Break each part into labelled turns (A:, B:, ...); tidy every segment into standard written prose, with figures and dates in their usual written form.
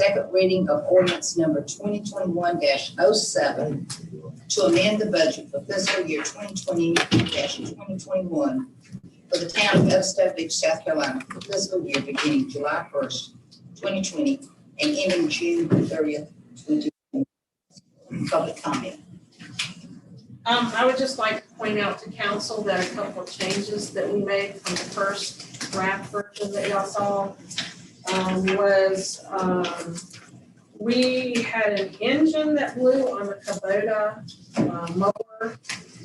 A: second reading of ordinance number 2021-07 to amend the budget for fiscal year 2020-2021 for the town of Evstow Beach, South Carolina, for fiscal year beginning July 1st, 2020, and ending June 30th, 2020. Public comment.
B: I would just like to point out to council that a couple of changes that we made from the first draft version that y'all saw we had an engine that blew on the Kubota mower,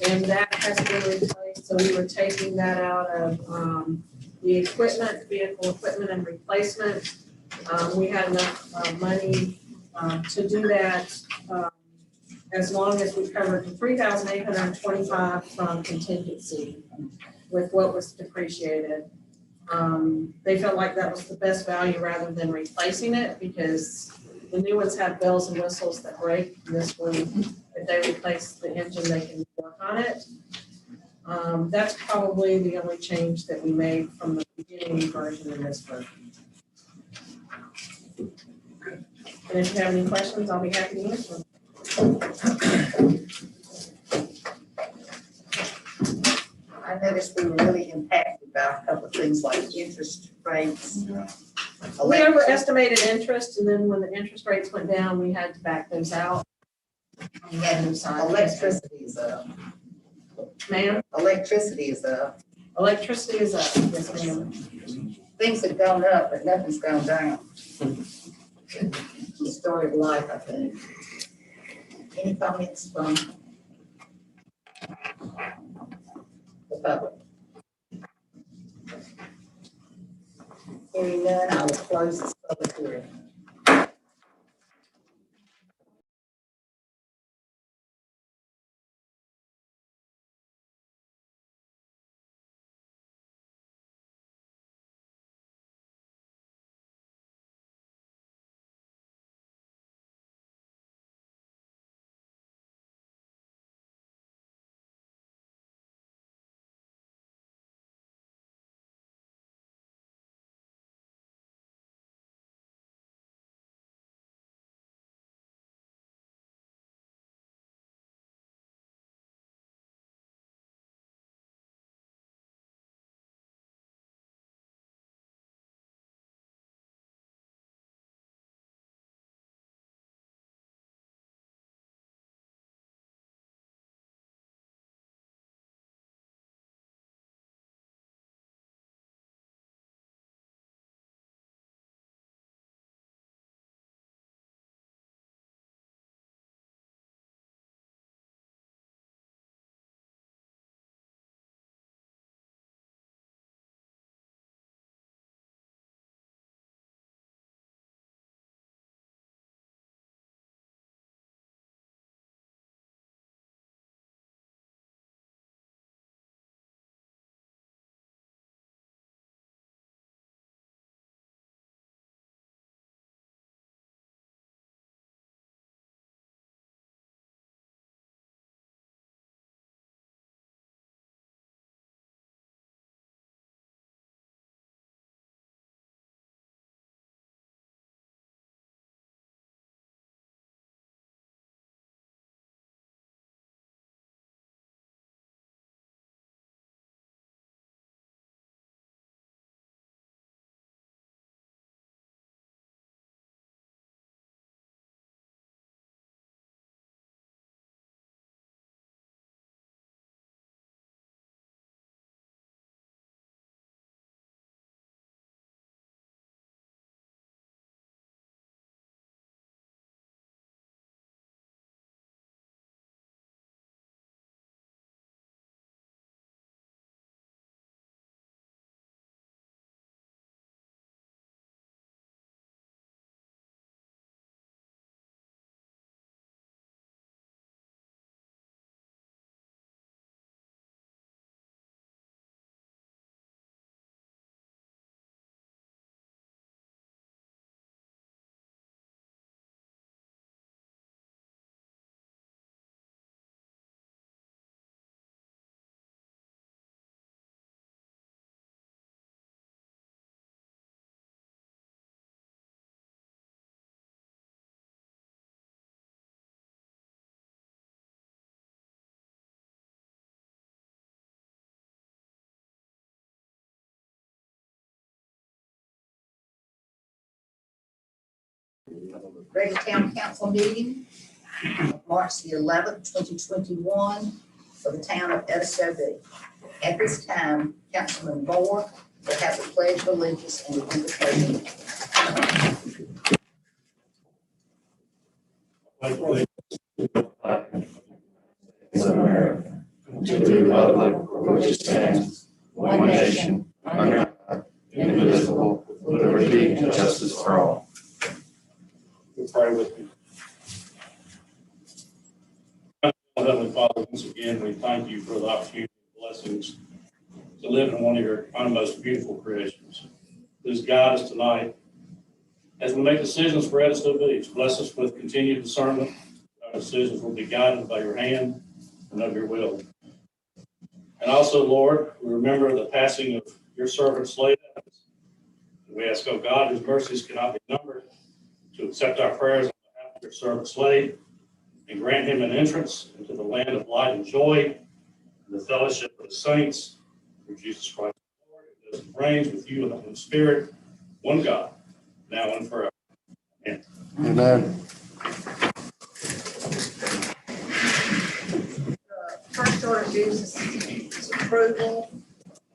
B: and that has been replaced. So we were taking that out of the equipment, vehicle equipment and replacement. We had enough money to do that. As long as we covered the $3,825 from contingency with what was depreciated. They felt like that was the best value rather than replacing it, because the new ones have bells and whistles that break. This one, if they replace the engine, they can work on it. That's probably the only change that we made from the beginning version in this version. And if you have any questions, I'll be happy to answer them.
A: I noticed we were really impacted by a couple of things like interest rates.
B: We overestimated interest, and then when the interest rates went down, we had to back those out.
A: And electricity is up.
B: Ma'am?
A: Electricity is up.
B: Electricity is up, yes, ma'am.
A: Things have gone up, but nothing's gone down. The story of life, I think. Any comments from the public? Hearing none, I will close this public hearing. Regular Town Council meeting, March the 11th, 2021, for the town of Edisto Beach. At this time, Councilman Moore will have the pledge of allegiance and the invocation.
C: To the republic for which it stands, one nation, under God, indivisible, with liberty and justice for all.
D: We'll pray with me. Heavenly Father, once again, we thank you for the opportunity and blessings to live in one of your most beautiful creations. Please guide us tonight as we make decisions for Edisto Beach. Bless us with continued discernment. Our decisions will be guided by your hand and of your will. And also, Lord, we remember the passing of your servant Slade Evans. We ask, oh God, whose mercies cannot be numbered, to accept our prayers on behalf of your servant Slade and grant him an entrance into the land of light and joy and the fellowship of the saints through Jesus Christ, Lord, who lives and reigns with you in the Holy Spirit, one God, now and forever. Amen.
C: Amen.
A: First order of business is approval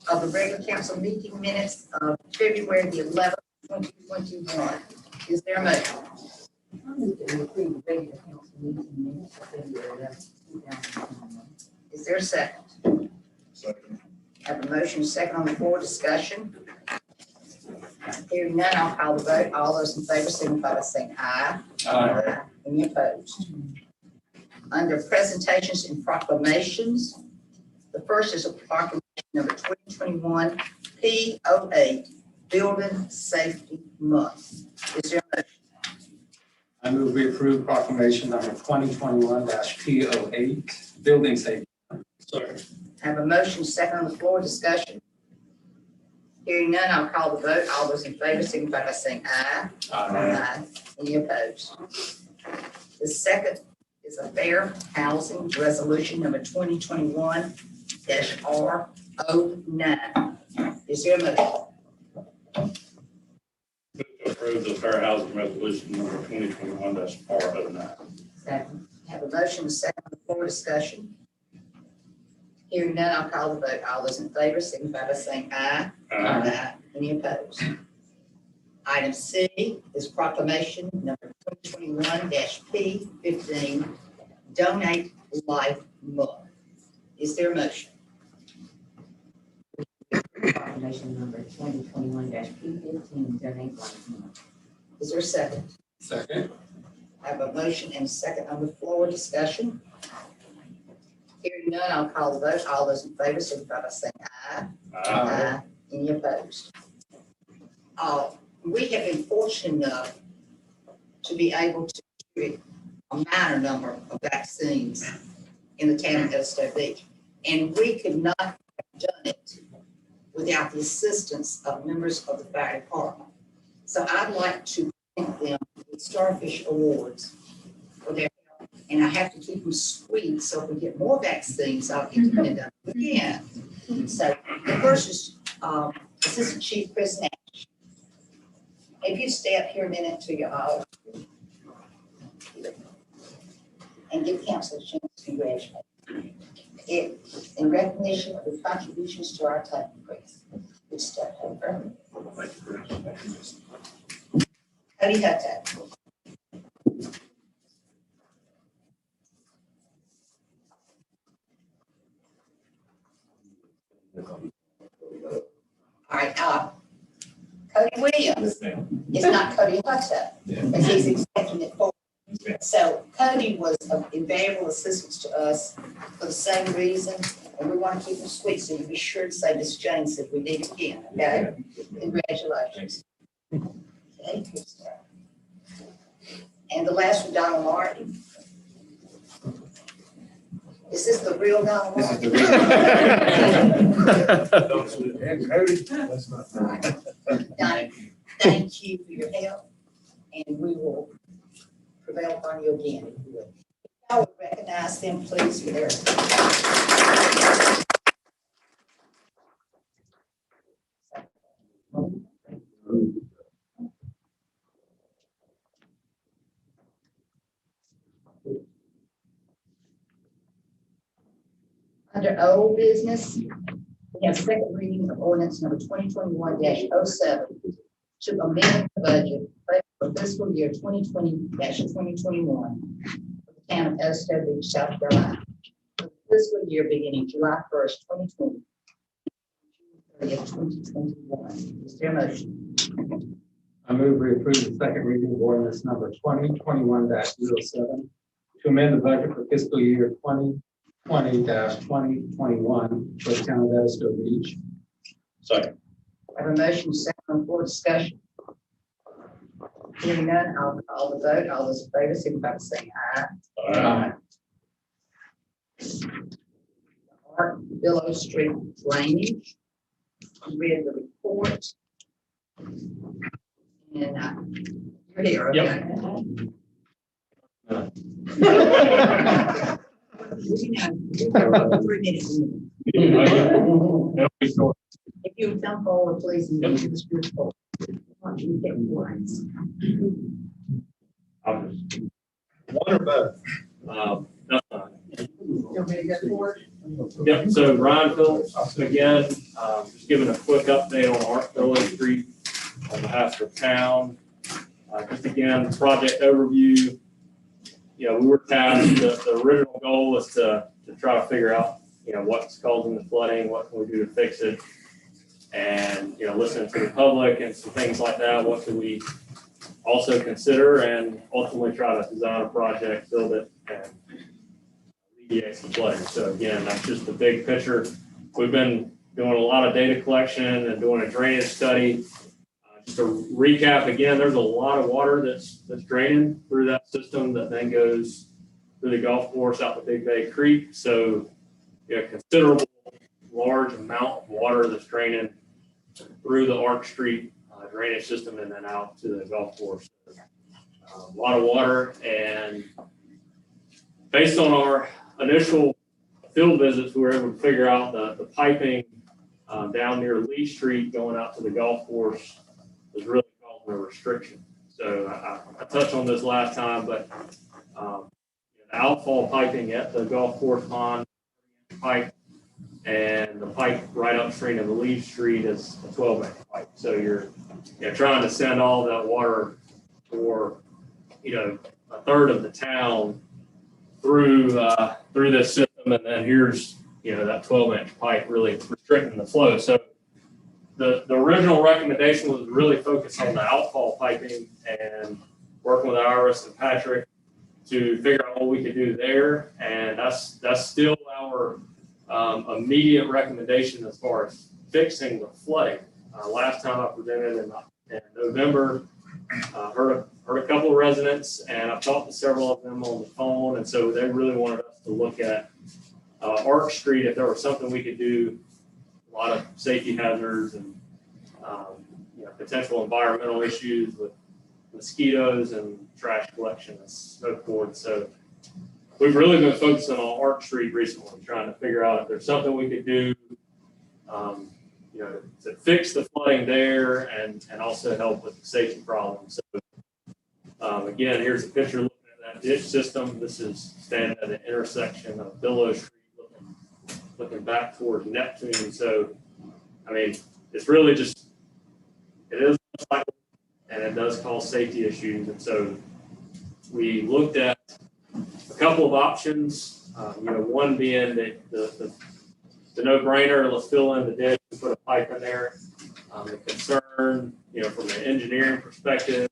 A: of the regular council meeting minutes of February the 11th, 2021. Is there a motion?
E: I move that we approve the regular council meeting minutes for February 11th, 2021.
A: Is there a second?
C: Second.
A: Have a motion, second on the floor, discussion. Hearing none, I'll call the vote. All those in favor signify by saying aye. Aye. Any opposed? Under presentations and proclamations, the first is a proclamation number 2021 P08, Building Safety Month. Is there a motion?
F: I move we approve proclamation number 2021-P08, building safety.
D: Sorry.
A: Have a motion, second on the floor, discussion. Hearing none, I'll call the vote. All those in favor signify by saying aye. Aye. Any opposed? The second is a fair housing resolution number 2021-R09. Is there a motion?
D: Move to approve the Fair Housing Resolution number 2021-R09.
E: Second.
A: Have a motion, second on the floor, discussion. Hearing none, I'll call the vote. All those in favor signify by saying aye. Aye. Any opposed? Item C is proclamation number 2021-P15, Donate Life Month. Is there a motion?
E: Proclamation number 2021-P15, donate life month.
A: Is there a second?
F: Second.
A: I have a motion and a second on the floor, discussion. Hearing none, I'll call the vote. All those in favor signify by saying aye. Aye. Any opposed? We have been fortunate enough to be able to distribute a minor number of vaccines in the town of Edisto Beach. And we could not have done it without the assistance of members of the fire department. So I'd like to thank them with Starfish Awards for their help. And I have to keep them sweet, so if we get more vaccines, I'll get them done again. So the first is Assistant Chief Chris Nash. If you stay up here a minute till you're all and give council a chance to congratulate. It in recognition of the contributions to our type increase. Good stuff, over. Cody Hutto. All right, Cody Williams. It's not Cody Hutto, because he's accepting it for. So Cody was of invaluable assistance to us for the same reason, and we want to keep him sweet, so you be sure to say Miss Jane said we need it again, okay? Congratulations. Okay, good stuff. And the last one, Donald Martin. Is this the real Donald Martin? Donnie, thank you for your help, and we will prevail upon you again if you will. I would recognize them, please, for their. Under old business, we have second reading of ordinance number 2021-07 to amend the budget for fiscal year 2020-2021 for the town of Estill Beach, South Carolina, for the fiscal year beginning July 1st, 2020, June 30th, 2021. Is there a motion?
F: I move we approve the second reading of ordinance number 2021-07 to amend the budget for fiscal year 2020-2021 for the town of Estill Beach.
D: Second.
A: I have a motion second on the floor discussion. Hearing none, I'll call the vote. All those in favor, signify by saying aye. Art Billow Street drainage. I read the report. And you're here, okay? If you would come forward, please, and give us your report. Want you to get words.
G: One or both?
B: You want me to go forward?
C: Yep, so Ryan Phillips, again, just giving a quick update on Art Billow Street on behalf of the town. Just again, project overview. We were tasked, the original goal was to try to figure out, what's causing the flooding, what can we do to fix it? And, listening to the public and some things like that, what can we also consider and ultimately try to design a project, build it, and alleviate some flooding. So again, that's just the big picture. We've been doing a lot of data collection and doing a drainage study. Just to recap again, there's a lot of water that's draining through that system that then goes through the golf course out to Big Bay Creek. So considerable large amount of water that's draining through the Arc Street drainage system and then out to the golf course. A lot of water, and based on our initial field visits, we were able to figure out the piping down near Lee Street going out to the golf course was really causing a restriction. So I touched on this last time, but the outfall piping at the golf course pond pipe and the pipe right upstream of the Lee Street is a 12-inch pipe. So you're trying to send all that water for a third of the town through this system, and then here's that 12-inch pipe really restricting the flow. So the original recommendation was really focused on the outfall piping and working with Iris and Patrick to figure out what we could do there, and that's still our immediate recommendation as far as fixing the flooding. Last time I presented in November, heard a couple of residents, and I've talked to several of them on the phone, and so they really wanted us to look at Arc Street if there was something we could do. A lot of safety hazards and potential environmental issues with mosquitoes and trash collection and so forth. So we've really been focusing on Arc Street recently, trying to figure out if there's something we could do, to fix the flooding there and also help with the safety problems. So again, here's a picture looking at that ditch system. This is standing at the intersection of Billow Street, looking back towards Neptune. So, it's really just, it is cycle, and it does cause safety issues. And so we looked at a couple of options, one being that the no-brainer, let's fill in the ditch and put a pipe in there. The concern, from an engineering perspective,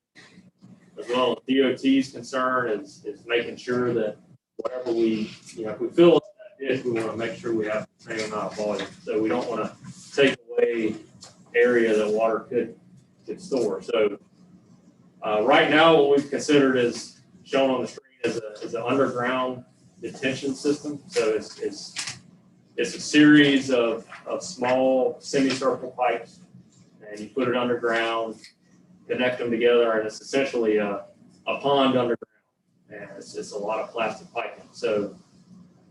C: as well as DOT's concern is making sure that whatever we, if we fill that ditch, we want to make sure we have the same amount of volume. So we don't want to take away area that water could store. So right now, what we've considered is shown on the screen is an underground detention system. So it's a series of small semicircle pipes, and you put it underground, connect them together, and it's essentially a pond underground. And it's just a lot of plastic piping. So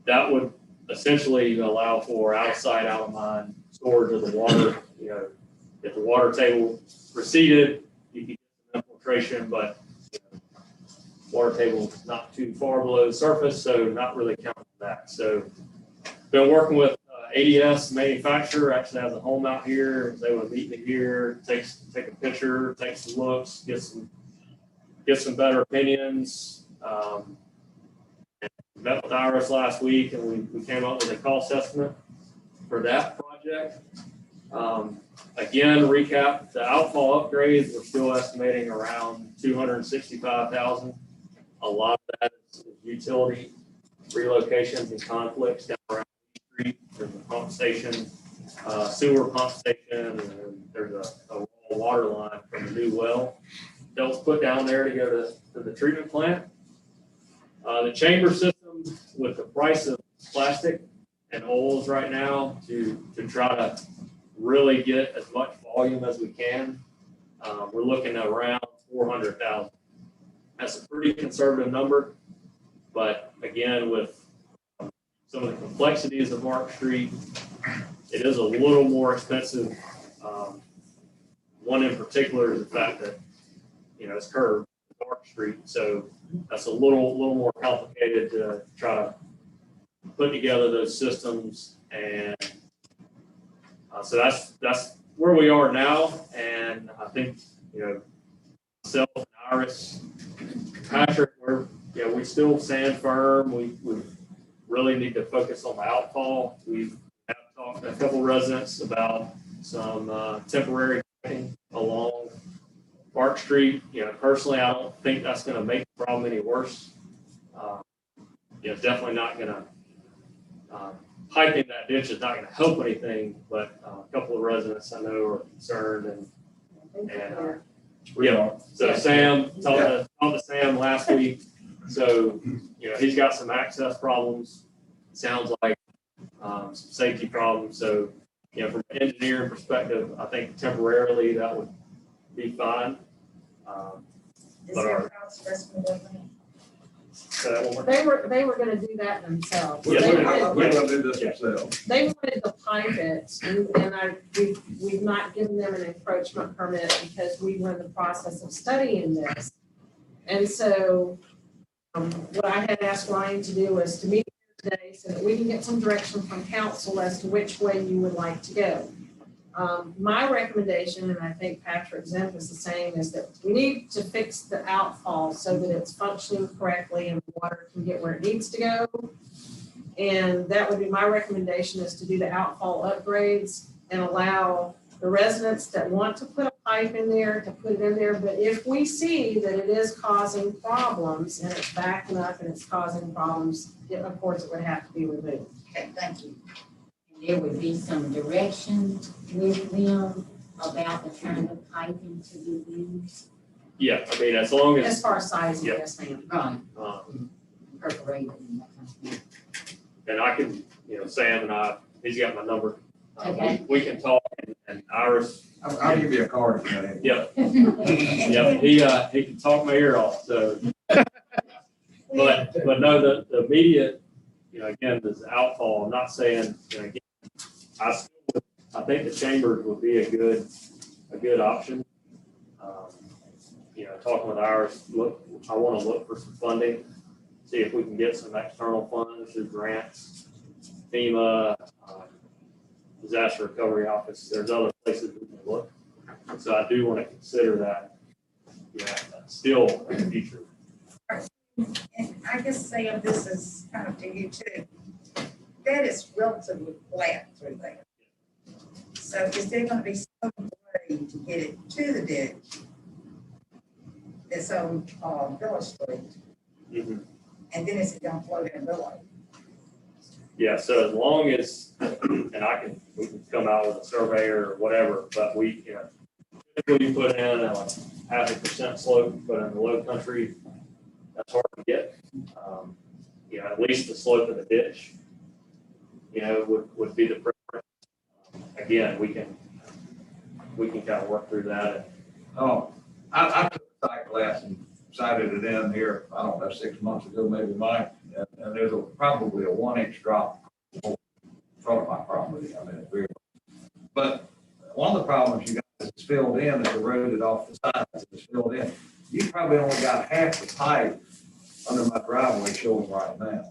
C: that would essentially allow for outside, out of mine storage of the water. If the water table receded, you could get some infiltration, but water table is not too far below the surface, so not really counting that. So Been working with ADS manufacturer, actually has a home out here. They would meet me here, take a picture, take some looks, get some better opinions. Met with Iris last week and we came up with a cost estimate for that project. Again, recap, the outfall upgrades, we're still estimating around $265,000. A lot of that is utility relocations and conflicts down around the street. There's a pump station, sewer pump station, and there's a raw water line from the new well that was put down there to go to the treatment plant. The chamber system, with the price of plastic and oils right now, to try to really get as much volume as we can, we're looking at around 400,000. That's a pretty conservative number, but again, with some of the complexities of Mark Street, it is a little more expensive. One in particular is the fact that, it's curved, Mark Street, so that's a little more complicated to try to put together those systems, and so that's where we are now. And I think myself and Iris, Patrick, we still stand firm. We really need to focus on the outfall. We have talked to a couple residents about some temporary parking along Park Street. Personally, I don't think that's going to make the problem any worse. Definitely not going to piping that ditch is not going to help anything. But a couple of residents I know are concerned, So Sam talked to Sam last week. So he's got some access problems. Sounds like some safety problems. So from an engineering perspective, I think temporarily that would be fine.
B: They were gonna do that themselves.
C: Yeah,
G: We're gonna do this ourselves.
B: They wanted to pipe it, and we've not given them an encroachment permit because we were in the process of studying this. And so, what I had asked Ryan to do was to meet today so that we can get some direction from council as to which way you would like to go. My recommendation, and I think Patrick Zemp is the same, is that we need to fix the outfall so that it's functioning correctly and the water can get where it needs to go. And that would be my recommendation, is to do the outfall upgrades and allow the residents that want to put a pipe in there to put it in there. But if we see that it is causing problems and it's backing up and it's causing problems, of course it would have to be removed.
A: Okay, thank you.
E: There would be some direction with them about the kind of piping to be used.
C: Yeah, I mean, as long
B: As
C: as
B: far as sizing,
C: Yeah.
B: yes, ma'am.
E: Right. Perforated and that kind of thing.
C: and I can, Sam and I, he's got my number.
E: Okay.
C: We can talk, and Iris.
G: I'll give you a card if you need.
C: Yep. Yep. He can talk my ear off. So, but no, the immediate, again, this outfall. I'm not saying, again, I think the chambers would be a good option. Talking with Iris, I want to look for some funding, see if we can get some external funds through grants, FEMA, disaster recovery office. There's other places we can look. So I do want to consider that, still in the future.
H: And I guess, Sam, this is kind of to you too. That is relatively flat through there. So is there gonna be some way to get it to the ditch that's on Village Street?
C: Mhm.
H: And then is it gonna flow in Village?
C: Yeah, so as long as, and we can come out with a surveyor or whatever, but typically you put in a 0.5% slope, but in the low country, that's hard to get. At least the slope of the ditch, would be the preference. Again, we can kind of work through that.
G: Oh, I took a site class and sited it in here, I don't know, 6 months ago, maybe Mike, and there's probably a 1-inch drop in front of my property. I mean, it's very, but one of the problems you got is it's filled in, it's eroded off the sides, it's filled in. You probably only got half the pipe under my driveway showing right now.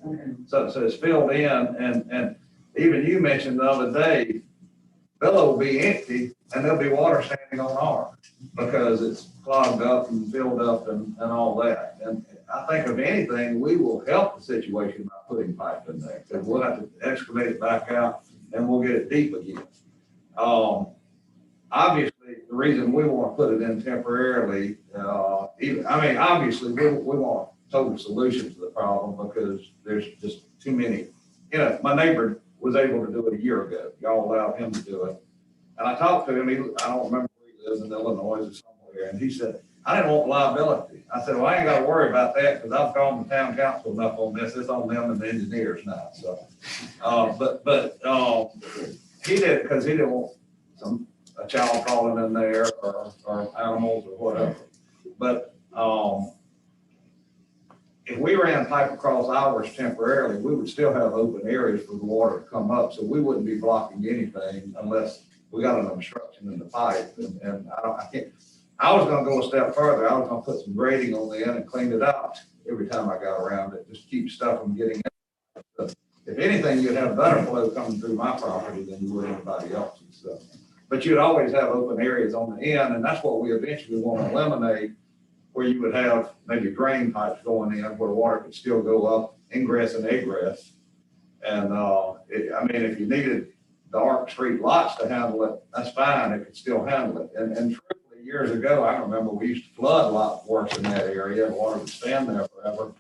G: So it's filled in, and even you mentioned the other day, Bellow will be empty and there'll be water standing on ours because it's clogged up and filled up and all that. And I think if anything, we will help the situation by putting pipe in there, because we'll have to excavate it back out and we'll get it deep again. Obviously, the reason we want to put it in temporarily, obviously, we want a total solution to the problem because there's just too many. You know, my neighbor was able to do it a year ago. Y'all allowed him to do it. And I talked to him, I don't remember where he lives, in Illinois or somewhere, and he said, I didn't want liability. I said, well, I ain't gotta worry about that because I've called the town council enough on this. It's on them and the engineers now, so. He did it because he didn't want a child falling in there or animals or whatever. But, if we ran pipe across ours temporarily, we would still have open areas for the water to come up, so we wouldn't be blocking anything unless we got an obstruction in the pipe. And I was gonna go a step further. I was gonna put some grading on the end and clean it out every time I got around it, just keep stuff from getting in. If anything, you'd have better flow coming through my property than you would anybody else's. So, but you'd always have open areas on the end, and that's what we eventually want to eliminate, where you would have maybe drain pipes going in where water could still go up, ingress and egress. And if you needed the Arc Street lots to handle it, that's fine, it could still handle it. And truthfully, years ago, I remember we used to flood a lot worse in that area, and water would stand there forever.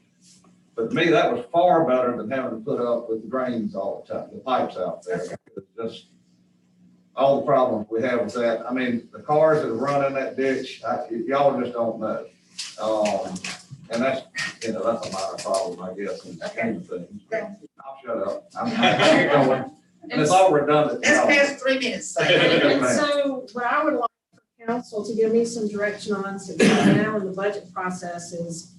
G: But to me, that was far better than having to put up with the drains all the time, the pipes out there. It's just all the problems we have with that. I mean, the cars that run in that ditch, y'all just don't know. And that's a minor problem, I guess, in the scheme of things. I'll shut up. I'm going. And it's all redundant.
A: That's past 3 minutes. So.
B: And so what I would like for council to give me some direction on, so now in the budget process is,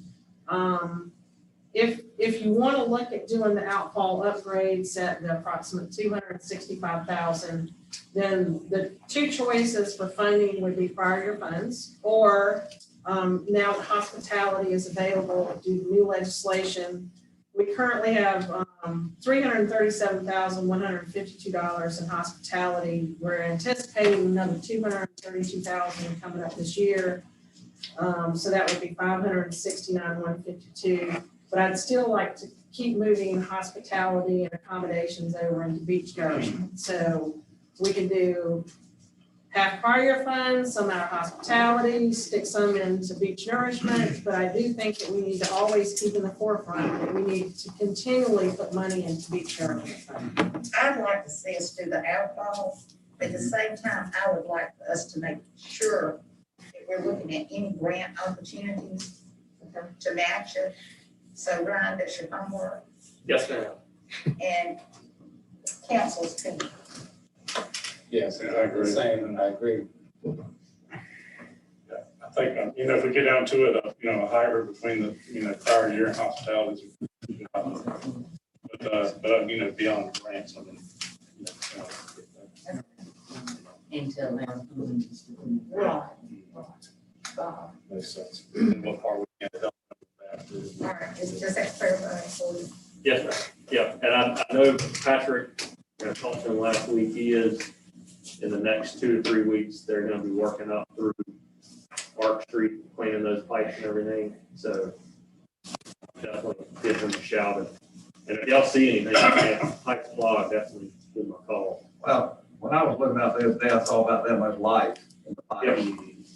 B: if you want to look at doing the outfall upgrades at the approximate $265,000, then the two choices for funding would be prior year funds, or now that hospitality is available due to new legislation. We currently have $337,152 in hospitality. We're anticipating another $232,000 coming up this year. So that would be $569,152. But I'd still like to keep moving hospitality and accommodations over into beach nourishment. So we can do half prior year funds, some out of hospitality, stick some into beach nourishment. But I do think that we need to always keep in the forefront that we need to continually put money into beach nourishment.
H: I'd like to see us do the outfall. At the same time, I would like us to make sure that we're looking at any grant opportunities to match it. So Ryan, that's your homework.
C: Yes, ma'am.
H: And council's too.
I: Yes, I agree. Same, I agree.
D: I think, if we get down to it, a hybrid between the, prior year and hospitality. But beyond the grants, I mean,
E: Until now.
H: Right.
D: makes sense. And what part we can help with that.
H: All right, does that clarify for you?
C: Yes, ma'am. Yeah, and I know Patrick, talked to him last week, he is, in the next 2 to 3 weeks, they're gonna be working up through Arc Street, cleaning those pipes and everything, so definitely give them a shout. And if y'all see anything, pipes clogged, definitely give them a call.
G: Well, when I was looking out there today, I saw about that much light in the pipe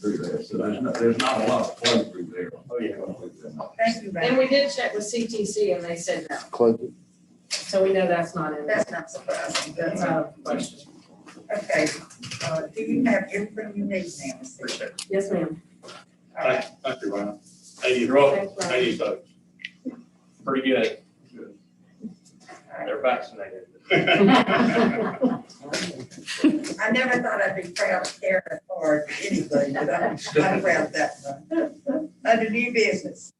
G: through there. So there's not a lot of flow through there.
C: Oh, yeah.
H: Thank you,
B: And
H: Ryan.
B: we did check with CTC and they said no. So we know that's not in there.
H: That's not surprising.
B: That's out of question.
H: Okay, do you have everything you need now, Ms. Fisher?
B: Yes, ma'am.
H: All right.
D: Thank you, Ryan. 80
B: Thanks, Ryan.
D: 80 votes.
C: Pretty good.
H: All right.
C: They're vaccinated.
H: I never thought I'd be proud of carrying a card to anybody, but I'm proud of that one. Under new business,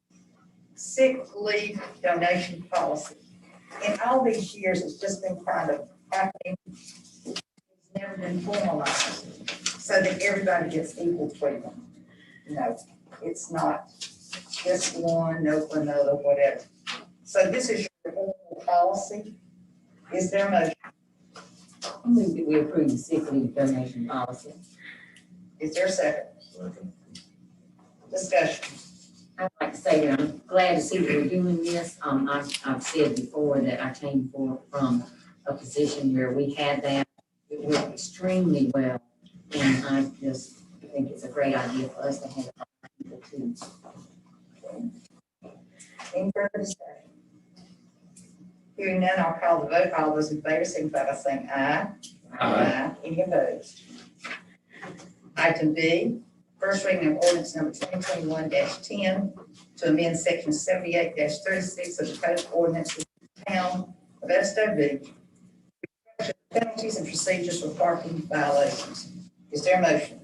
H: sick leave donation policy. In all these years, it's just been kind of happening. It's never been formalized so that everybody gets equal treatment. It's not just one, no for another, whatever. So this is your formal policy. Is there a motion?
E: I move that we approve the sick leave donation policy.
A: Is there a second? Discussion.
E: I'd like to say that I'm glad to see that we're doing this. I've said before that I came from a position where we had that. It worked extremely well, and I just think it's a great idea for us to have people too.
A: Any further discussion? Hearing none, I'll call the vote. All those in favor, signify by saying aye. Aye. Any opposed? Item B, first reading of ordinance number 2021-10 to amend section 78-36 of the Code of Ordinances of the Town of Edisto Beach, penalties and procedures for parking violations. Is there a motion?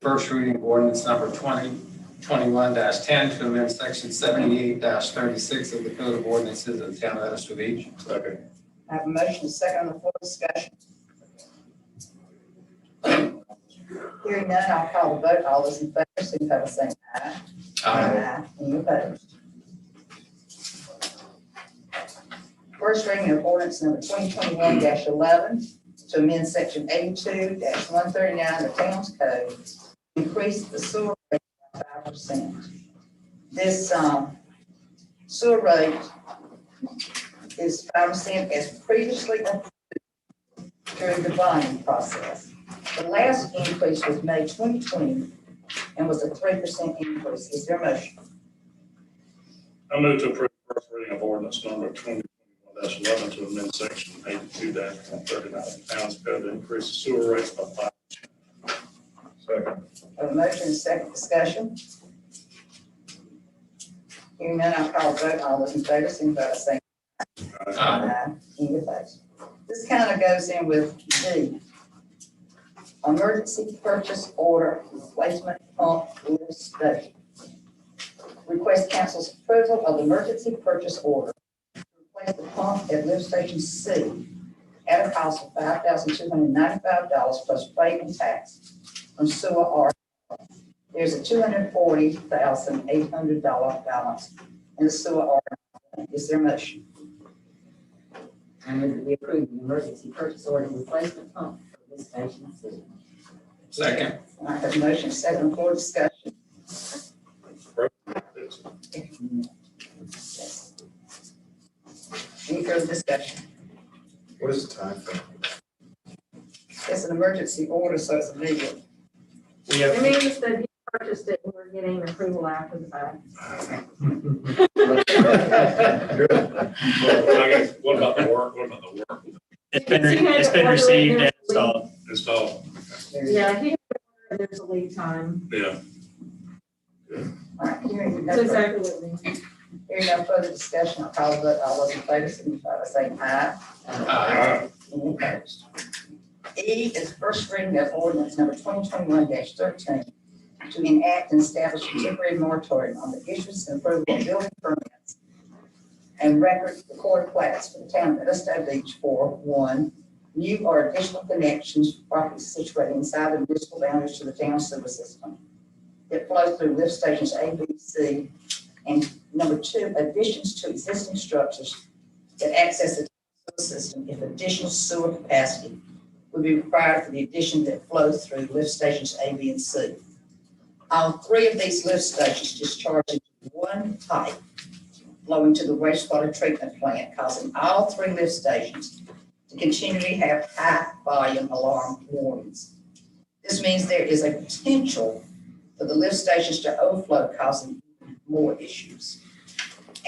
F: First reading of ordinance number 2021-10 to amend section 78-36 of the Code of Ordinances of the Town of Edisto Beach.
D: Second.
A: I have a motion, a second on the floor, discussion. Hearing none, I'll call the vote. All those in favor, signify by saying aye. Aye. Any opposed? First reading of ordinance number 2021-11 to amend section 82-139 of the Town's Code, increase the sewer rate by 5%. This sewer rate is 5% as previously approved during the bonding process. The last increase was May 2020 and was a 3% increase. Is there a motion?
D: I move to approve first reading of ordinance number 2021-11 to amend section 82-139 of the Town's Code to increase the sewer rates by 5%.
G: Second.
A: I have a motion, and second discussion. Hearing none, I'll call the vote. All those in favor, signify by saying aye. Any opposed? This kind of goes in with D. Emergency purchase order replacement pump lift station. Request council's approval of the emergency purchase order to replace the pump at lift station C at a cost of $5,295 plus freight and tax from sewer R. There's a $240,800 balance in the sewer R. Is there a motion?
E: I move that we approve the emergency purchase order replacement pump for this station C.
F: Second.
A: I have a motion, second on floor, discussion. Any further discussion?
I: What is the time frame?
A: It's an emergency order, so it's immediate.
B: It means that he purchased it and we're getting approval after the fact.
D: What about the work? What about the work
C: It's been received and installed.
D: installed?
B: Yeah, he, there's a lead time.
D: Yeah.
A: All right, hearing no
B: That's
A: further-
B: exactly what it means.
A: hearing no further discussion, I'll call the vote. All those in favor, signify by saying aye. Any opposed? E is first reading of ordinance number 2021-13 to enact and establish a temporary moratorium on the issuance and approval of building permits and record recorded plats for the town of Edisto Beach for 1, new or additional connections for properties situated inside the municipal boundaries to the town sewer system that flows through lift stations A, B, C, and number 2, additions to existing structures that access the sewer system if additional sewer capacity would be required for the addition that flows through lift stations A, B, and C. All 3 of these lift stations discharge into one pipe flowing to the wastewater treatment plant, causing all 3 lift stations to continually have high volume alarm warnings. This means there is a potential for the lift stations to overflow, causing more issues.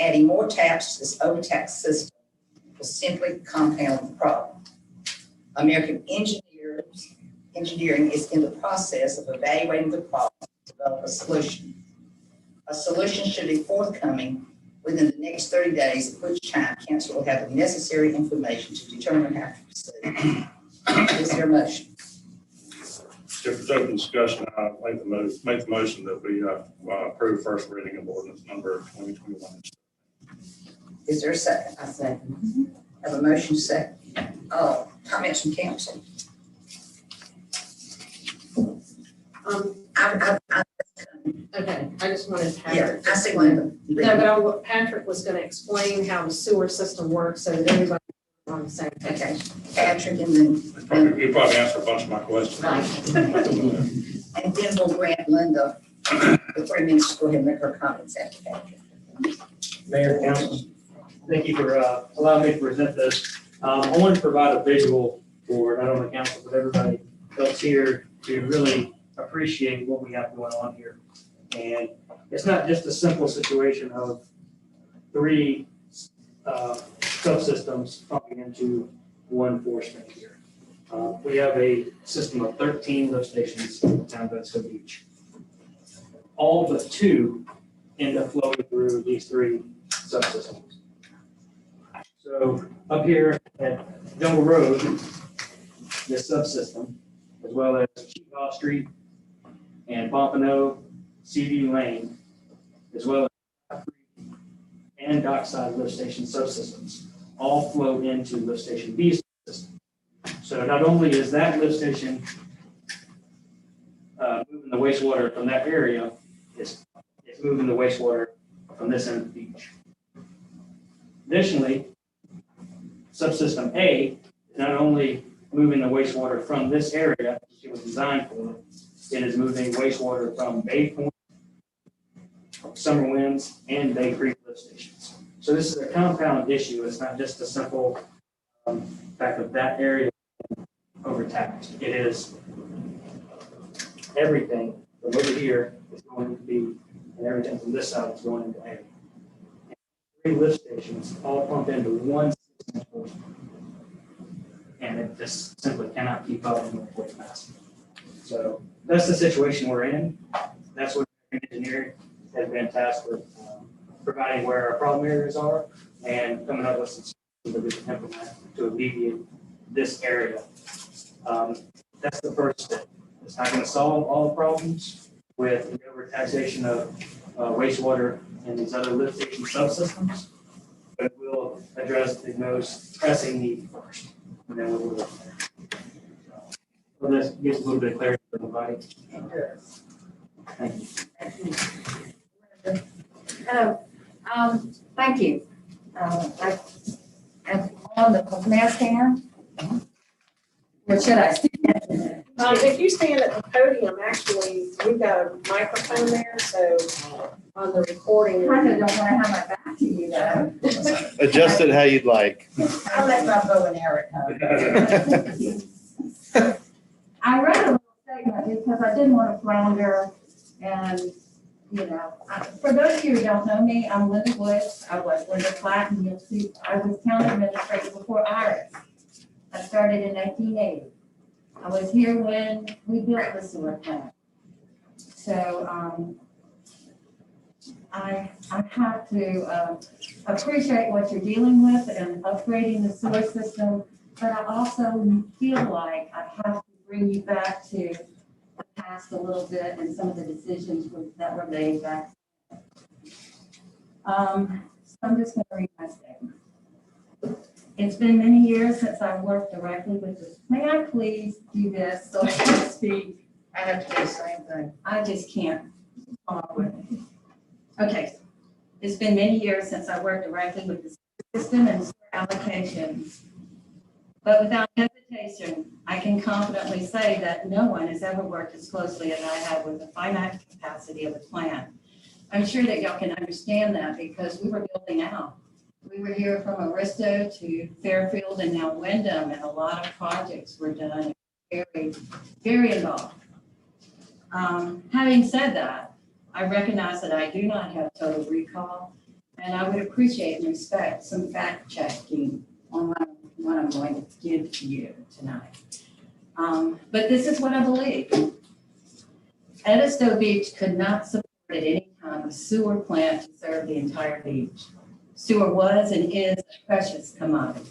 A: Adding more taps to this overtaxed system will simply compound the problem. American Engineering is in the process of evaluating the problem to develop a solution. A solution should be forthcoming within the next 30 days, at which time council will have the necessary information to determine how to proceed. Is there a motion?
D: If there's open discussion, I'll make the motion that we approve first reading of ordinance number 2021.
A: Is there a second?
E: I second.
A: Have a motion second. Comments from council?
B: Okay, I just wanted
A: Yeah,
B: Patrick.
A: I see one of them.
B: No, but Patrick was gonna explain how the sewer system works so that everybody knows
E: on the same page.
H: Okay, Patrick, and then,
D: You probably answered a bunch of my questions.
E: Right.
H: and then we'll grant Linda the 3 minutes to go ahead and make her comments after Patrick.
C: Mayor, Council, thank you for allowing me to present this. I wanted to provide a visual for not only council, but everybody else here to really appreciate what we have going on here. And it's not just a simple situation of 3 subsystems pumping into one force main here. We have a system of 13 lift stations in town of Vesco Beach. All but 2 end up flowing through these 3 subsystems. So up here at Jungle Road, this subsystem, as well as Chief Street and Pompano, CD Lane, as well as and Dockside lift station subsystems, all flow into lift station B system. So not only is that lift station moving the wastewater from that area, it's moving the wastewater from this end of the beach. Additionally, subsystem A is not only moving the wastewater from this area, which it was designed for, it is moving wastewater from Bay Point, Summer Winds, and Bay Creek lift stations. So this is a compound issue. It's not just a simple fact of that area overtaxed. It is everything from over here is going to be, and everything from this side is going into A. 3 lift stations all pump into one system, and it just simply cannot keep up with what's massive. So that's the situation we're in. That's what engineering has been tasked with, providing where our problem areas are and coming up with some solutions that we can implement to alleviate this area. That's the first step. It's not going to solve all the problems with the overtaxation of wastewater and these other lift station subsystems, but it will address the most pressing need first, and then we'll go from there. So this gives a little bit of clarity for everybody. Thank you.
H: Hello, thank you. I'm on the mayor stand. Or should I stand?
B: If you stand at the podium, actually, we've got a microphone there, so on the recording.
H: I don't want to have my back to you though.
J: Adjust it how you'd like.
H: I'll let my bow and arrow come. I read a little statement because I didn't want to flounder and, you know, for those of you who don't know me, I'm Linda Woods. I was Linda Platt, and you'll see I was county administrator before Iris. I started in 1980. I was here when we built the sewer plant. So I have to appreciate what you're dealing with and upgrading the sewer system, but I also feel like I have to bring you back to the past a little bit and some of the decisions that were made back then. So I'm just going to read my statement. It's been many years since I worked directly with this. May I please do this so I can speak?
A: I have to do the same thing.
H: I just can't come up with it. Okay. It's been many years since I worked directly with the system and allocations. But without hesitation, I can confidently say that no one has ever worked as closely as I have with the finite capacity of the plant. I'm sure that y'all can understand that because we were building out. We were here from Aristo to Fairfield and now Wyndham, and a lot of projects were done. Very, very involved. Having said that, I recognize that I do not have total recall, and I would appreciate and respect some fact checking on what I'm going to give to you tonight. But this is what I believe. Edisto Beach could not support at any time a sewer plant to serve the entire beach. Sewer was and is a precious commodity.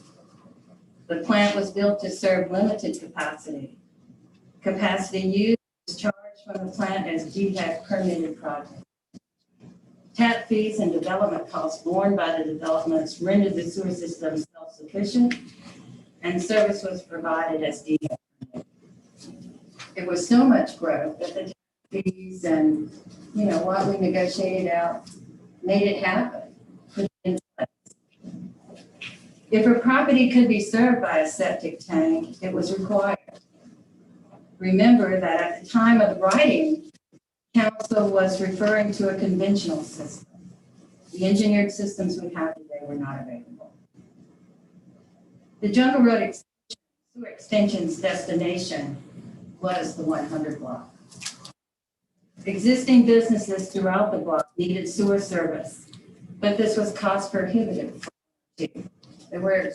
H: The plant was built to serve limited capacity. Capacity used is charged from the plant as DHEC permitted project. Tap fees and development costs borne by the developments rendered the sewer system self-sufficient, and service was provided as DHEC permitted. It was so much growth that the tap fees and, you know, what we negotiated out made it happen. It
K: If a property could be served by a septic tank, it was required. Remember that at the time of the writing, council was referring to a conventional system. The engineered systems we have today were not available. The Jungle Road sewer extension's destination was the 100 block. Existing businesses throughout the block needed sewer service, but this was cost prohibitive. There were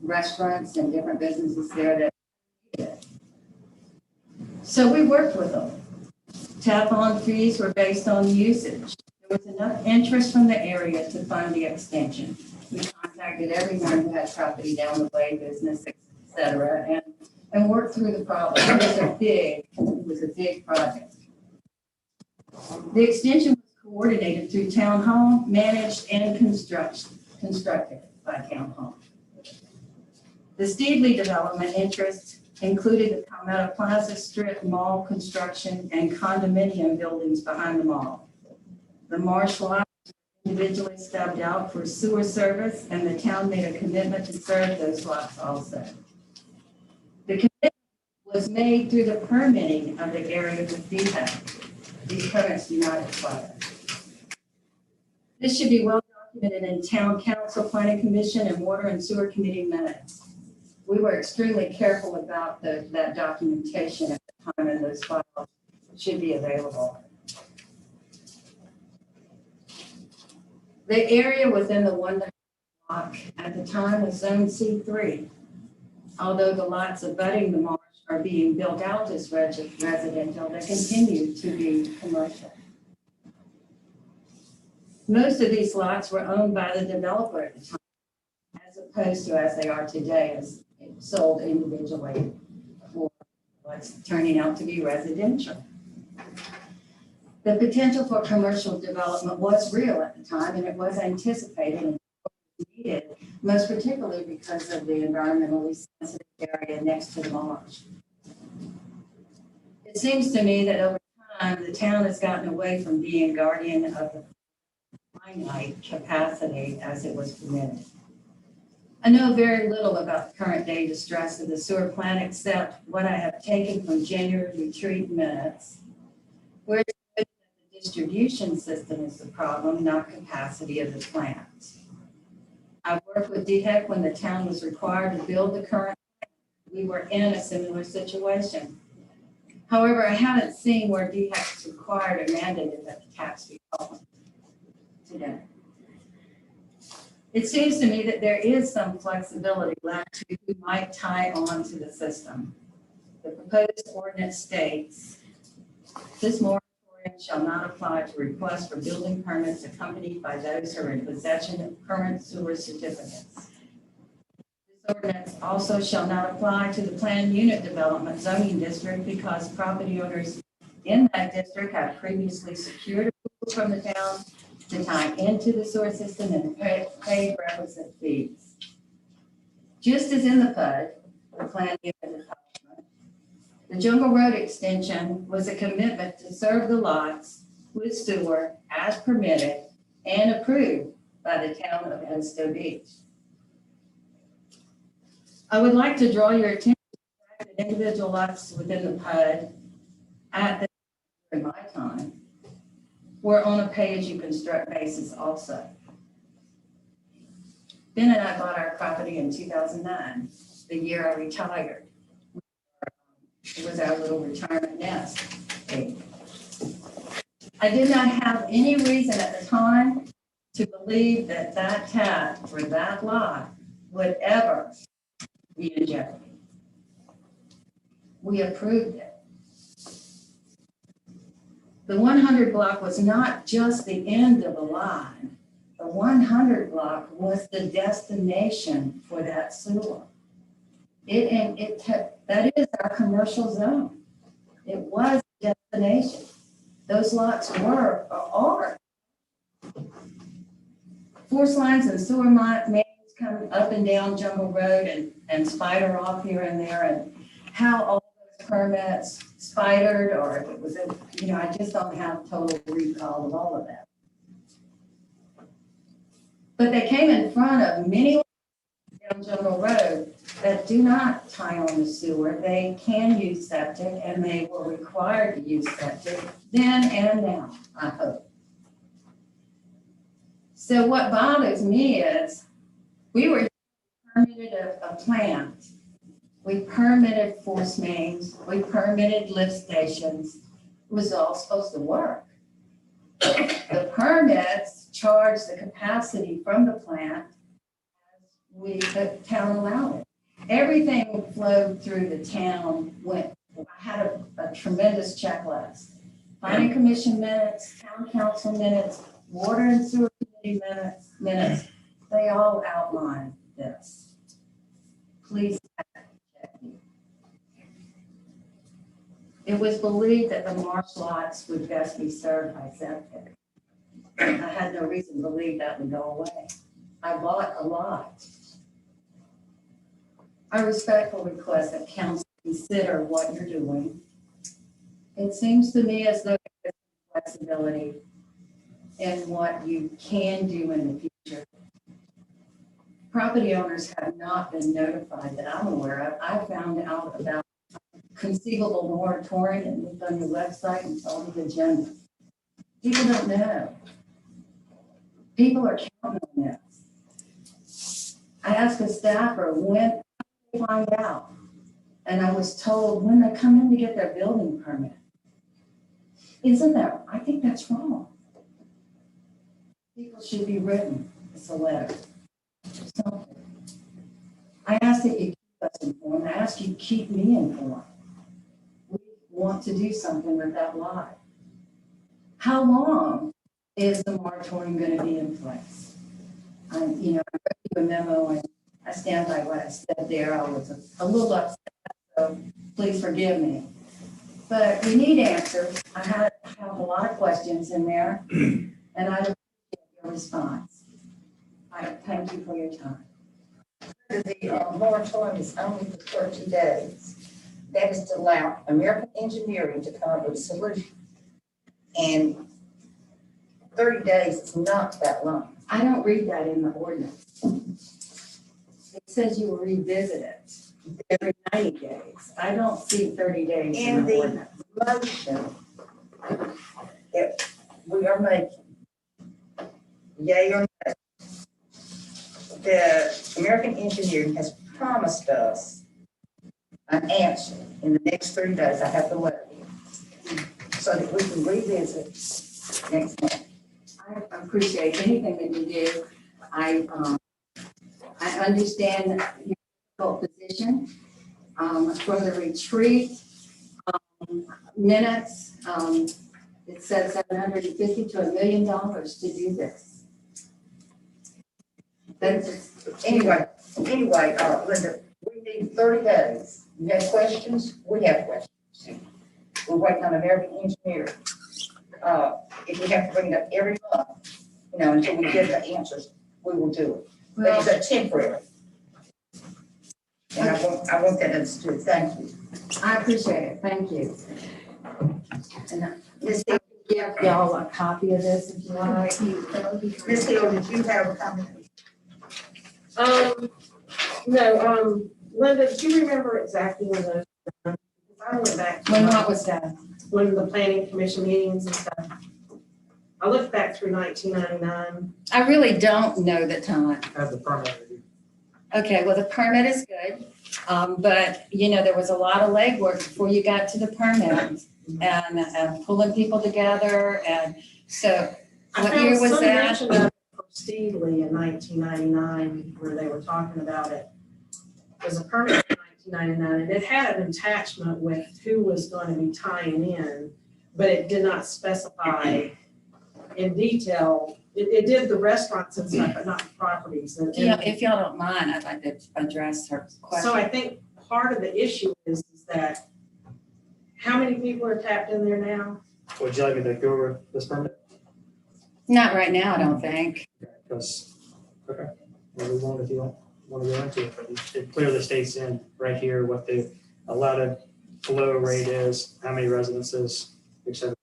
K: restaurants and different businesses there that needed it. So we worked with them. Tap-on fees were based on usage. There was enough interest from the area to fund the extension. We contacted everyone who had property down the way, business, et cetera, and worked through the problem. It was a big project. The extension was coordinated through Town Hall, managed and constructed by Town Hall. The Steedley development interest included the Palmetto Plaza Strip Mall construction and condominium buildings behind the mall. The marsh lots were individually stubbed out for sewer service, and the town made a commitment to serve those lots also. The commitment was made through the permitting of the area with DHEC. These permits do not expire. This should be well documented in Town Council, Planning Commission, and Water and Sewer Committee minutes. We were extremely careful about that documentation at the time, and those files should be available. The area within the 100 block at the time was Zone C3. Although the lots abutting the marsh are being built out as residential, they continue to be commercial. Most of these lots were owned by the developer at the time, as opposed to as they are today, as sold individually for what's turning out to be residential. The potential for commercial development was real at the time, and it was anticipated and needed, most particularly because of the environmentally sensitive area next to the marsh. It seems to me that over time, the town has gotten away from being guardian of the finite capacity as it was permitted. I know very little about the current day distress of the sewer plant, except what I have taken from January retreat minutes, where it's that the distribution system is the problem, not capacity of the plant. I worked with DHEC when the town was required to build the current plant. We were in a similar situation. However, I haven't seen where DHEC is required or mandated that the tax be called today. It seems to me that there is some flexibility left to who might tie on to the system. The proposed ordinance states, this moratorium shall not apply to requests for building permits accompanied by those who are in possession of current sewer certificates. This ordinance also shall not apply to the planned unit development zoning district because property owners in that district have previously secured approval from the town to tie into the sewer system and pay requisite fees. Just as in the PUD, the planned unit development, the Jungle Road extension was a commitment to serve the lots with sewer as permitted and approved by the town of Edisto Beach. I would like to draw your attention to the fact that individual lots within the PUD in my time were on a pay-as-you-construct basis also. Ben and I bought our property in 2009, the year I retired. It was our little retirement nest. I did not have any reason at the time to believe that that tap for that lot would ever be in jeopardy. We approved it. The 100 block was not just the end of a line. The 100 block was the destination for that sewer. That is our commercial zone. It was the destination. Those lots were or are. Force lines and sewer mains coming up and down Jungle Road and spider off here and there, and how all those permits spidered, or if it was, I just don't have total recall of all of that. But they came in front of many on General Road that do not tie on the sewer. They can use septic and they were required to use septic then and now, I hope. So what bothers me is we were permitted a plant. We permitted force mains, we permitted lift stations. It was all supposed to work. The permits charge the capacity from the plant as the town allowed it. Everything flowed through the town, I had a tremendous checklist. Planning commission minutes, town council minutes, water and sewer committee minutes, they all outline this. Please check me. It was believed that the marsh lots would best be served by septic. I had no reason to believe that would go away. I bought a lot. I respectfully request that council consider what you're doing. It seems to me as though there's flexibility in what you can do in the future. Property owners have not been notified that I'm aware of. I found out about conceivable moratorium and looked on your website and saw the agenda. People don't know. People are counting on this. I asked a staffer when they find out, and I was told when they come in to get their building permit. Isn't that? I think that's wrong. People should be written. It's a letter. Something. I ask that you keep us informed. I ask you to keep me informed. We want to do something with that lot. How long is the moratorium going to be in place? I wrote you a memo and I stand by what I said there. I was a little upset, so please forgive me. But we need answers. I have a lot of questions in there, and I appreciate your response. I thank you for your time.
H: The moratorium is only for 30 days. That is to allow American Engineering to come up with a solution. And 30 days is not that long.
K: I don't read that in the ordinance. It says you will revisit it every 90 days. I don't see 30 days in
H: In
K: the
H: the
K: ordinance.
H: motion that we are making, yea or nay, the American Engineering has promised us an answer in the next 30 days. I have the letter here, so that we can revisit next month.
K: I appreciate anything that you do. I understand your difficult position. For the retreat minutes, it says $750 to $1 million to do this. That's
H: Anyway, Linda, we need 30 days. You have questions? We have questions. We're waiting on American Engineering. If we have to bring it up every month, until we get the answers, we will do it. But
K: well,
H: it's a temporary. And I want that understood. Thank you.
K: I appreciate it. Thank you. And
H: Ms. Hill,
K: give y'all a copy of this if you like.
H: Ms. Hill, did you have a comment?
B: No, Linda, do you remember exactly when those were done? Because I went back.
K: When what was done?
B: When the planning commission meetings and stuff. I looked back through 1999.
K: I really don't know the time.
I: Have the permit review.
K: Okay, well, the permit is good, but, there was a lot of legwork before you got to the permit and pulling people together, and so,
B: I
K: what
B: found
K: year was
B: some
K: that?
B: mention of it from Steve Lee in 1999, where they were talking about it. It was a permit in 1999, and it had an attachment with who was going to be tying in, but it did not specify in detail. It did the restaurants and stuff, but not the properties. And
K: If y'all don't mind, I'd like to address her question.
B: so I think part of the issue is that how many people are tapped in there now?
I: Would you like me to go over this permit?
K: Not right now, I don't think.
I: Because, okay, we'll move on if you don't want to go into it, but it clearly states in right here what the allowed flow rate is, how many residences, et cetera,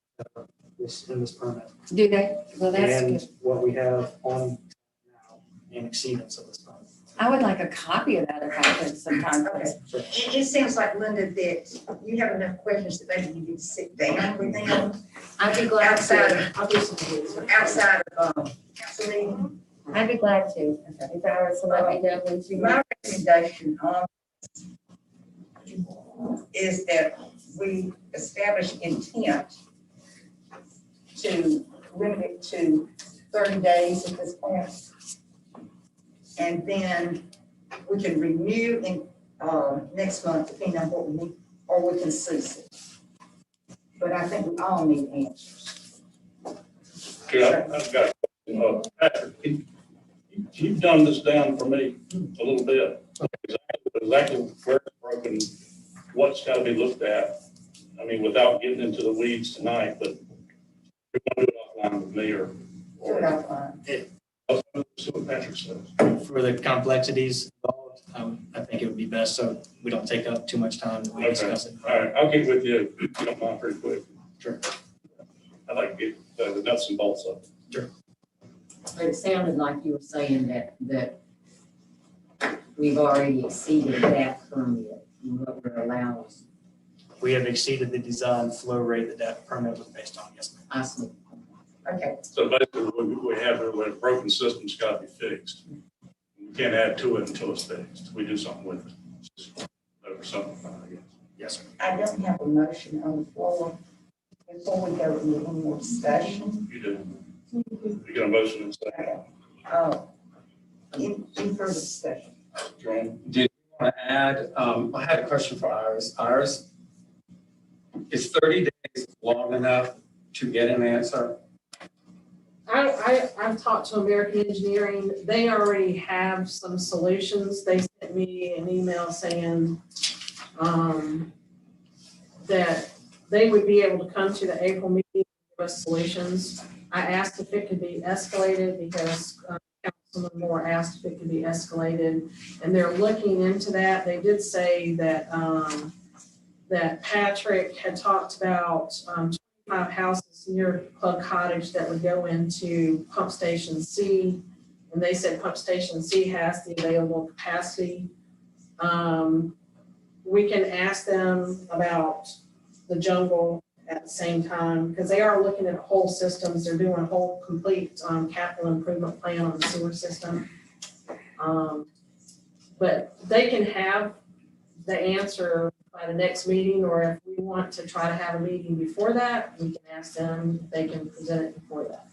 I: in this permit.
K: Do they? Well, that's
I: And
K: good.
I: what we have on now in exceedance of this permit.
K: I would like a copy of that if I could sometime.
H: Okay. It seems like, Linda, that you have enough questions that maybe you need to sit down with them
E: I'd be glad
H: outside
E: to.
B: I'll do some things.
H: outside of, council meeting.
K: I'd be glad to, if I was to let me know when you.
H: My recommendation on is that we establish intent to limit it to 30 days at this point. And then we can renew in, next month, depending on what we need, or we can cease it. But I think we all need answers.
D: Yeah, I've got, Patrick, you've done this down for me a little bit. Exactly where it's broken, what's got to be looked at. I mean, without getting into the weeds tonight, but you're going to do it offline with me or
H: Do it offline.
D: see what Patrick says.
I: For the complexities involved, I think it would be best so we don't take up too much time when we discuss it.
D: All right, I'll get with you if you don't mind pretty quick.
I: Sure.
D: I'd like to get the nuts and bolts of it.
E: But it sounded like you were saying that we've already exceeded that permit, what we're allowed.
I: We have exceeded the design flow rate that permit was based on, yes, ma'am.
E: I see.
H: Okay,
D: So basically, what we have, a broken system's got to be fixed. We can't add to it until it's fixed. We do something with it. Over something, I guess.
I: Yes, sir.
H: I don't have a motion on the floor. Before we go into any more discussion,
D: You do. You got a motion and second.
H: any further discussion?
D: Jerome?
F: Did you want to add, I had a question for Iris. Iris, is 30 days long enough to get an answer?
B: I've talked to American Engineering. They already have some solutions. They sent me an email saying, that they would be able to come to the April meeting and give us solutions. I asked if it could be escalated because Councilman Moore asked if it could be escalated, and they're looking into that. They did say that, that Patrick had talked about 25 houses near Club Cottage that would go into Pump Station C, and they said Pump Station C has the available capacity. We can ask them about the jungle at the same time, because they are looking at whole systems. They're doing a whole complete capital improvement plan on the sewer system. But they can have the answer by the next meeting, or if we want to try to have a meeting before that, we can ask them, they can present it before that.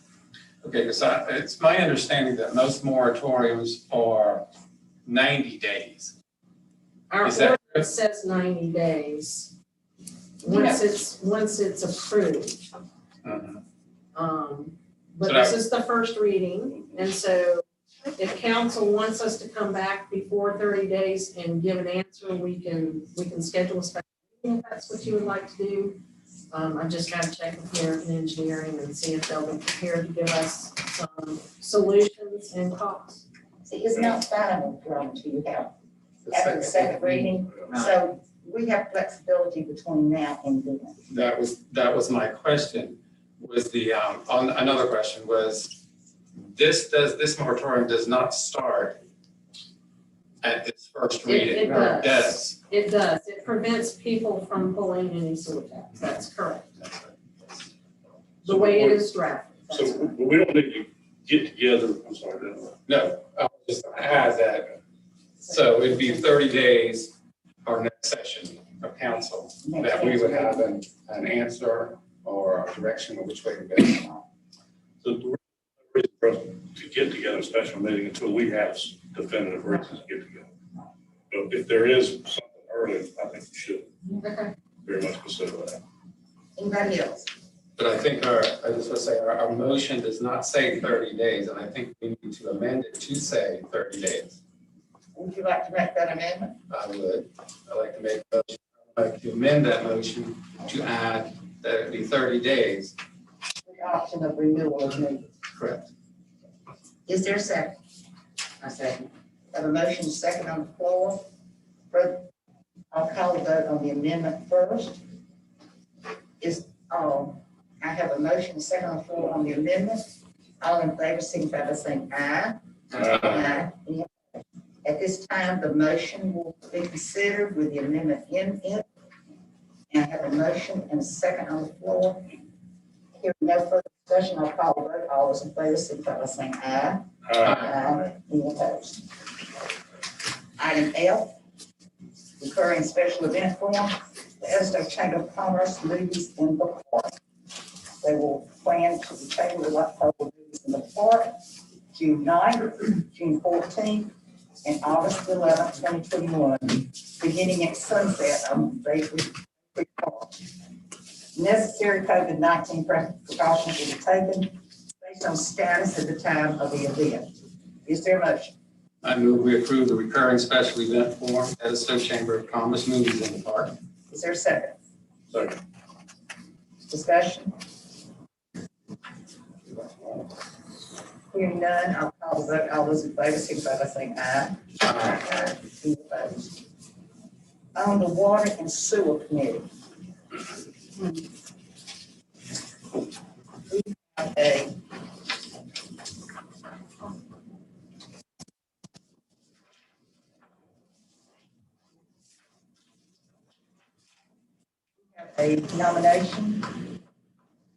F: Okay, because it's my understanding that most moratoriums are 90 days.
B: Our
F: Is that
B: ordinance says 90 days. Once it's approved.
F: Mhm.
B: But
F: So
B: this
F: that-
B: is the first reading, and so if council wants us to come back before 30 days and give an answer, we can schedule a special meeting if that's what you would like to do. I just got to check with American Engineering and see if they'll be prepared to give us some solutions and costs.
H: See, it's not final, Jerome, until you have, after the second reading, so we have flexibility between now and then.
F: That was my question, was the, on another question was, this moratorium does not start at its first reading.
B: It does.
F: Does.
B: It does. It prevents people from pulling any sewer tax. That's correct. The way it is drafted.
D: So
B: That's correct.
D: we don't need to get together, I'm sorry.
F: No, I was just gonna add that, so it'd be 30 days, our next session of council, that we would have an answer or a direction of which way to go.
D: So the reason for us to get together a special meeting until we have definitive reasons to get together. But if there is something early, I think we should
B: Okay.
D: very much consider that.
H: Anybody else?
F: But I think I just want to say, our motion does not say 30 days, and I think we need to amend it to say 30 days.
H: Would you like to make that amendment?
F: I would, I'd like to make, I'd like to amend that motion to add that it'd be 30 days.
H: The option of renewal is needed.
F: Correct.
H: Is there a second?
E: I second.
H: Have a motion second on the floor. I'll call the vote on the amendment first. I have a motion second on the floor on the amendment. All in favor, signify by saying aye. Aye.
A: At this time, the motion will be considered with the amendment in it. And I have a motion and a second on the floor. Hearing no further discussion, I'll call the vote. All those in favor, signify by saying aye. Aye. Any opposed? Item F, recurring special event form, the Edisto Chamber of Commerce movies in the park. They will plan to the Chamber of October movies in the park, June 9th, June 14th, and August 11th, 2021, beginning at sunset on Bakery Park. Necessary COVID-19 precautions will be taken based on status at the time of the event. Is there a motion?
F: I move we approve the recurring special event form at the Chamber of Commerce movies in the park.
A: Is there a second?
D: Second.
A: Discussion? Hearing none, I'll call the vote. All those in favor, signify by saying aye. Aye. Any opposed? On the Water and Sewer Committee. We have a nomination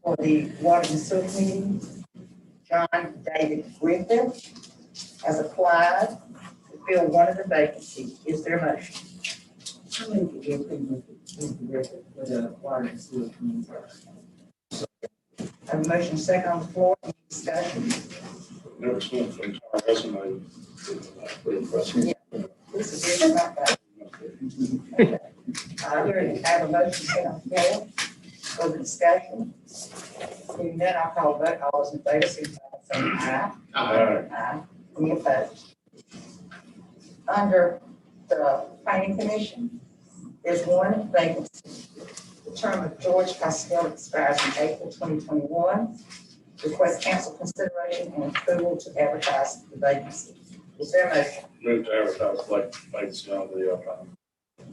A: for the Water and Sewer Committee. John David Griffith has applied to fill one of the vacancies. Is there a motion?
E: I move that we approve Mr. Griffith for the water and sewer committee.
A: I have a motion second on the floor. Any discussion?
D: Never seen the entire resume.
A: This is it, not that. I have a motion second on the floor. Further discussion? Hearing none, I'll call the vote. All those in favor, signify by saying aye. Aye. Any opposed? Under the planning commission, there's one vacancy. The term of George Costello expires in April 2021. Request council consideration and approval to advertise the vacancy. Is there a motion?
D: Move to advertise like vacancy on the,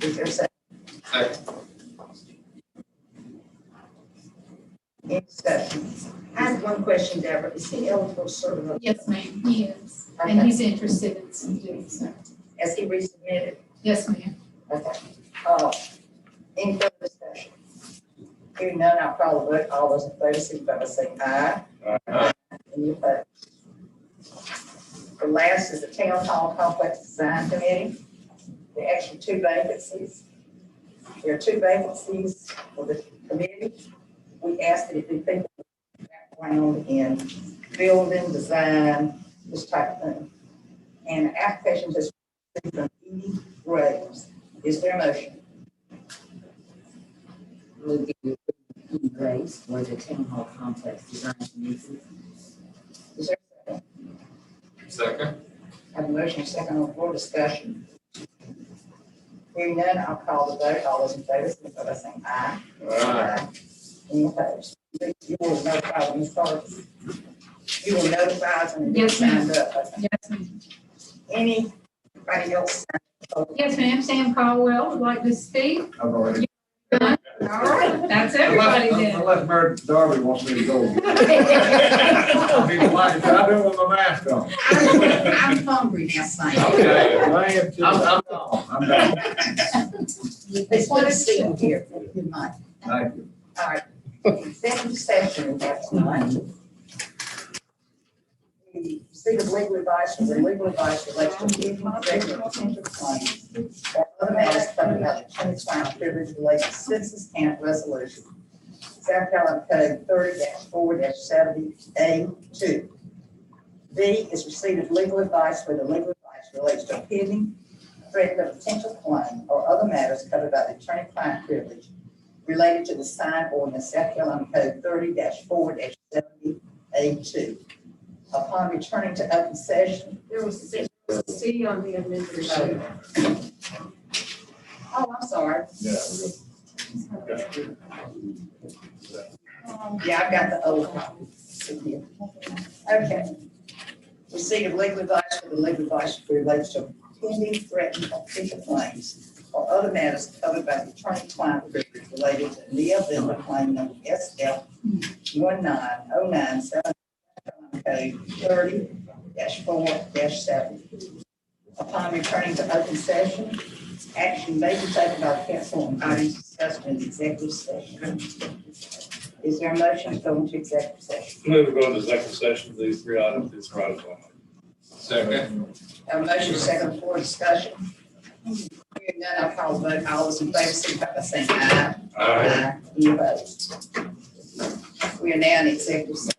A: Is there a second?
F: Second.
A: Any discussion? I have one question, Deborah. Is he eligible to serve?
L: Yes, ma'am, he is, and he's interested in some doing so.
A: Has he resubmitted?
L: Yes, ma'am.
A: Okay. Any further discussion? Hearing none, I'll call the vote. All those in favor, signify by saying aye.
D: Aye.
A: Any opposed? The last is the Town Hall Complex Design Committee. There are actually two vacancies. There are two vacancies for the committee. We asked that it be people with background in building, design, this type of thing. And applications is from Edie Graves. Is there a motion?
E: Move that we approve Edie Graves for the town hall complex design committee.
A: Is there a second?
F: Second.
A: I have a motion second on the floor. Discussion. Hearing none, I'll call the vote. All those in favor, signify by saying aye. Aye. Any opposed? You will notify when you start. You will notify us when you
L: Yes, ma'am.
A: signed up. Okay.
L: Yes, ma'am.
A: Anybody else?
L: Yes, ma'am, Sam Caldwell would like to speak.
G: I've already.
L: All right, that's everybody then.
G: Unless Meredith Darby wants me to go. I'll be glad to. I do with my mask on.
A: I'm hungry now, Sam.
G: Okay, I am too. I'm done.
A: It's what I see in here. If you mind.
G: Thank you.
A: All right. Executive session we have tonight. We received legal advice from the legal advice relates to executive potential claims or other matters covered by the attorney-client privilege related to Citizens Camp Resolution, South Carolina Code 30-4-70A2. B is receipt of legal advice where the legal advice relates to a pending, threatened, or potential claim or other matters covered by the attorney-client privilege related to the signed ordinance South Carolina Code 30-4-70A2. Upon returning to open session.
B: There was a C on the amended sheet.
A: Oh, I'm sorry.
G: Yeah.
A: Yeah, I've got the old copy. Okay. Receipt of legal advice for the legal advice relates to pending, threatened, or potential claims or other matters covered by the attorney-client privilege related to Leah Villa claim number SF 19097. Code 30-4-7. Upon returning to open session, action may be taken by the council on items discussed in executive session. Is there a motion to go into executive session?
D: Move to go into executive session, for these three items, these items only.
F: Second.
A: A motion second for discussion. Hearing none, I'll call the vote. All those in favor, signify by saying aye.
F: Aye.
A: Any opposed? We are now in executive session.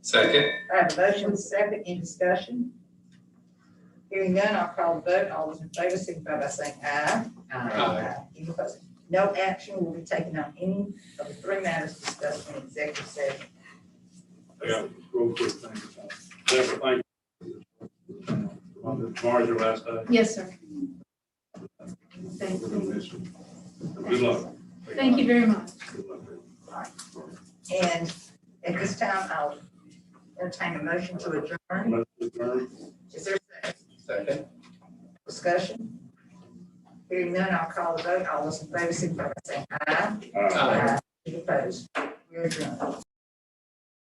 F: Second.
H: I have a motion and a second, in discussion. Hearing none, I'll call the vote. All those in favor, signify by saying aye.
F: Aye.
H: Any opposed? No action will be taken on any of the three matters discussed in executive session.
D: I got real quick thing. Deborah, thank you. Tomorrow's your last day.
L: Yes, sir. Thank
D: We're gonna
L: you.
D: miss you. Good luck.
L: Thank you very much.
D: Good luck.
H: And at this time, I'll entertain a motion to adjourn.
D: Let's adjourn.
H: Is there a second?
F: Second.
H: Discussion? Hearing none, I'll call the vote. All those in favor, signify by saying aye.
D: Aye.
H: Any opposed? We are adjourned.